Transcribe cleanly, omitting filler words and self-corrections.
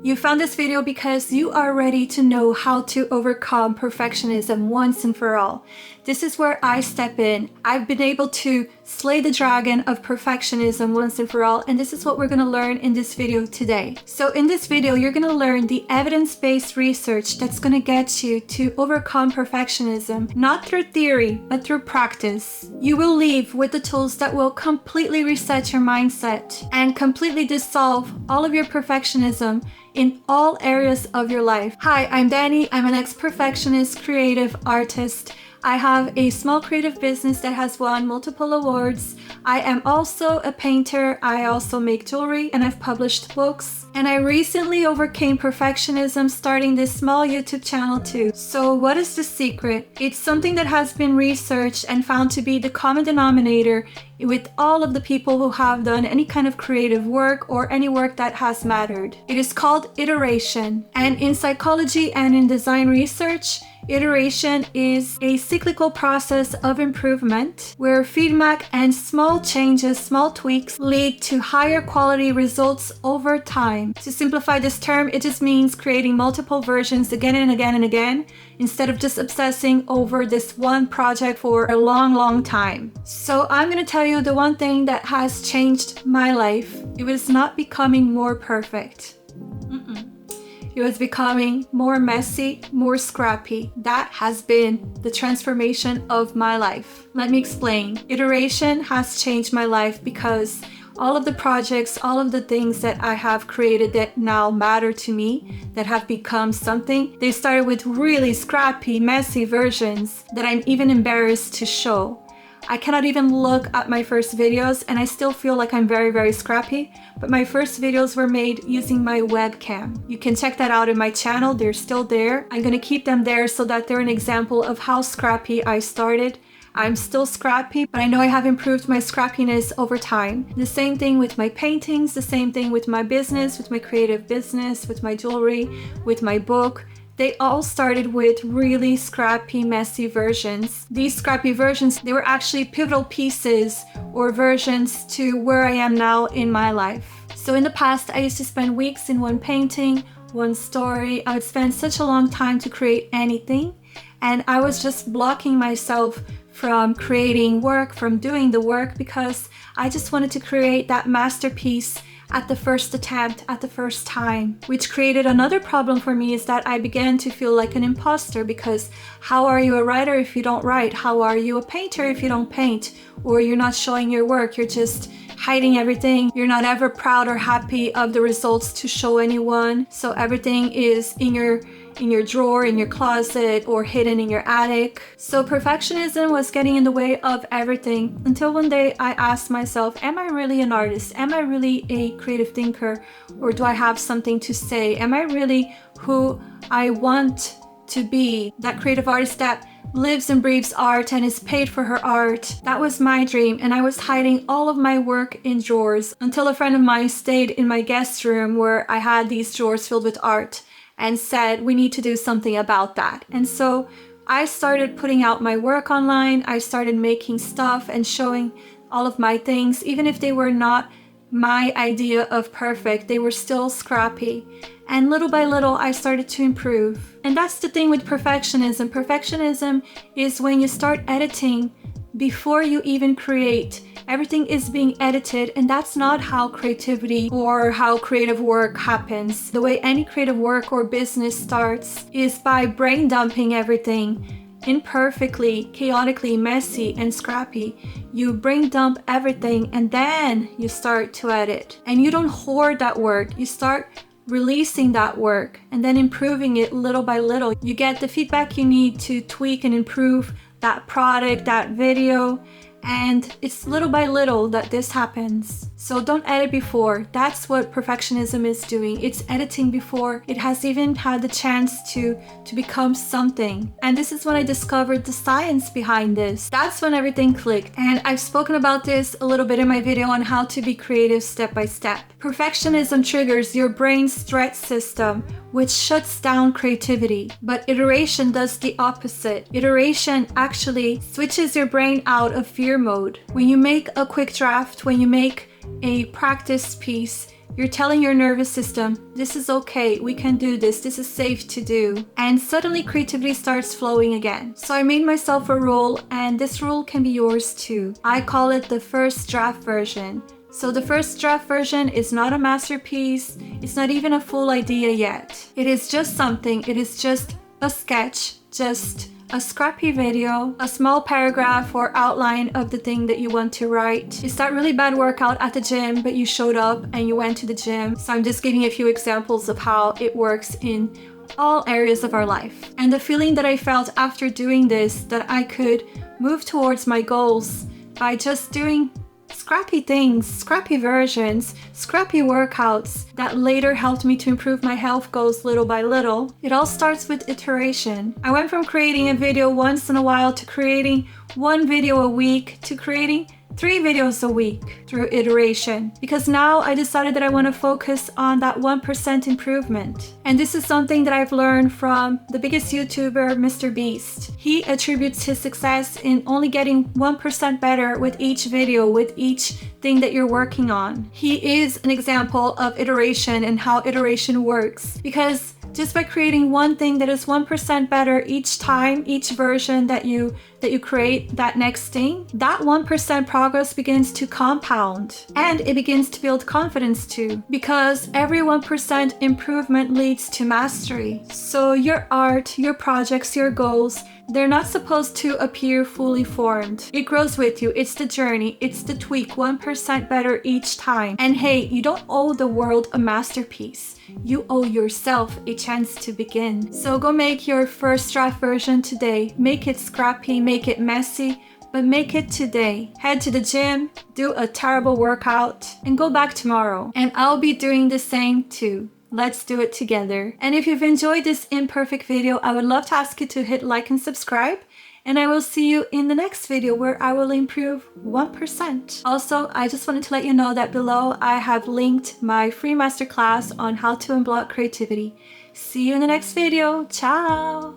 You found this video because you are ready to know how to overcome perfectionism once and for all. This is where I step in. I've been able to slay the dragon of perfectionism once and for all, and this is what we're going to learn in this video today. So in this video, you're going to learn the evidence-based research that's going to get you to overcome perfectionism, not through theory, but through practice. You will leave with the tools that will completely reset your mindset and completely dissolve all of your perfectionism in all areas of your life. Hi, I'm Danny. I'm an ex-perfectionist creative artist. I have a small creative business that has won multiple awards. I am also a painter. I also make jewelry and I've published books. And I recently overcame perfectionism starting this small YouTube channel too. So what is the secret? It's something that has been researched and found to be the common denominator with all of the people who have done any kind of creative work or any work that has mattered. It is called iteration. And in psychology and in design research, iteration is a cyclical process of improvement where feedback and small changes, small tweaks lead to higher quality results over time. To simplify this term, it just means creating multiple versions again and again and again instead of just obsessing over this one project for a long time. So I'm going to tell you the one thing that has changed my life. It was not becoming more perfect. It was becoming more messy, more scrappy. That has been the transformation of my life. Let me explain. Iteration has changed my life because all of the projects, all of the things that I have created that now matter to me, that have become something, they started with really scrappy, messy versions that I'm even embarrassed to show. I cannot even look at my first videos and I still feel like I'm very scrappy, but my first videos were made using my webcam. You can check that out in my channel, they're still there. I'm gonna keep them there so that they're an example of how scrappy I started. I'm still scrappy, but I know I have improved my scrappiness over time. The same thing with my paintings, the same thing with my business, with my creative business, with my jewelry, with my book. They all started with really scrappy, messy versions. These scrappy versions, they were actually pivotal pieces or versions to where I am now in my life. So in the past, I used to spend weeks in one painting, one story. I would spend such a long time to create anything. And I was just blocking myself from creating work, from doing the work, because I just wanted to create that masterpiece at the first attempt, at the first time, which created another problem for me is that I began to feel like an imposter because how are you a writer if you don't write? How are you a painter if you don't paint? Or you're not showing your work, you're just hiding everything. You're not ever proud or happy of the results to show anyone. So everything is in your drawer, in your closet, or hidden in your attic. So perfectionism was getting in the way of everything until one day I asked myself, am I really an artist? Am I really a creative thinker? Or do I have something to say? Am I really who I want to be? That creative artist that lives and breathes art and is paid for her art. That was my dream, and I was hiding all of my work in drawers until a friend of mine stayed in my guest room where I had these drawers filled with art and said, we need to do something about that. And so I started putting out my work online. I started making stuff and showing all of my things. Even if they were not my idea of perfect, they were still scrappy. And little by little, I started to improve. And that's the thing with perfectionism. Perfectionism is when you start editing before you even create. Everything is being edited, and that's not how creativity or how creative work happens. The way any creative work or business starts is by brain dumping everything imperfectly, chaotically, messy, and scrappy. You brain dump everything and then you start to edit. And you don't hoard that work. You start releasing that work and then improving it little by little. You get the feedback you need to tweak and improve that product, that video. And it's little by little that this happens. So don't edit before. That's what perfectionism is doing. It's editing before it has even had the chance to become something. And this is when I discovered the science behind this. That's when everything clicked. And I've spoken about this a little bit in my video on how to be creative step by step. Perfectionism triggers your brain's threat system, which shuts down creativity. But iteration does the opposite. Iteration actually switches your brain out of fear mode. When you make a quick draft, when you make a practice piece, You're telling your nervous system, this is okay, we can do this is safe to do. And suddenly creativity starts flowing again. So I made myself a rule, and this rule can be yours too. I call it the first draft version. So the first draft version is not a masterpiece, it's not even a full idea yet. It is just something, it is just a sketch, just a scrappy video, a small paragraph or outline of the thing that you want to write. It's that really bad workout at the gym, but you showed up and you went to the gym. So I'm just giving a few examples of how it works in all areas of our life. And the feeling that I felt after doing this, that I could move towards my goals by just doing scrappy things, scrappy versions, scrappy workouts that later helped me to improve my health goals little by little. It all starts with iteration. I went from creating a video once in a while to creating 1 video a week to creating 3 videos a week through iteration, because now I decided that I want to focus on that 1% improvement. And this is something that I've learned from the biggest YouTuber, Mr. Beast. He attributes his success in only getting 1% better with each video, with each thing that you're working on. He is an example of iteration and how iteration works, because just by creating one thing that is 1% better each time, each version that you create, that next thing, that 1% progress begins to compound, and it begins to build confidence too, because every 1% improvement leads to mastery. So your art, your projects, your goals, they're not supposed to appear fully formed. It grows with you. It's the journey. It's the tweak, 1% better each time. And hey, you don't owe the world a masterpiece. You owe yourself a chance to begin. So go make your first draft version today. Make it scrappy, make it messy, but make it today. Head to the gym, do a terrible workout, and go back tomorrow. And I'll be doing the same too. Let's do it together. And if you've enjoyed this imperfect video, I would love to ask you to hit like and subscribe. And I will see you in the next video where I will improve 1%. Also, I just wanted to let you know that below I have linked my free masterclass on how to unblock creativity. See you in the next video. Ciao!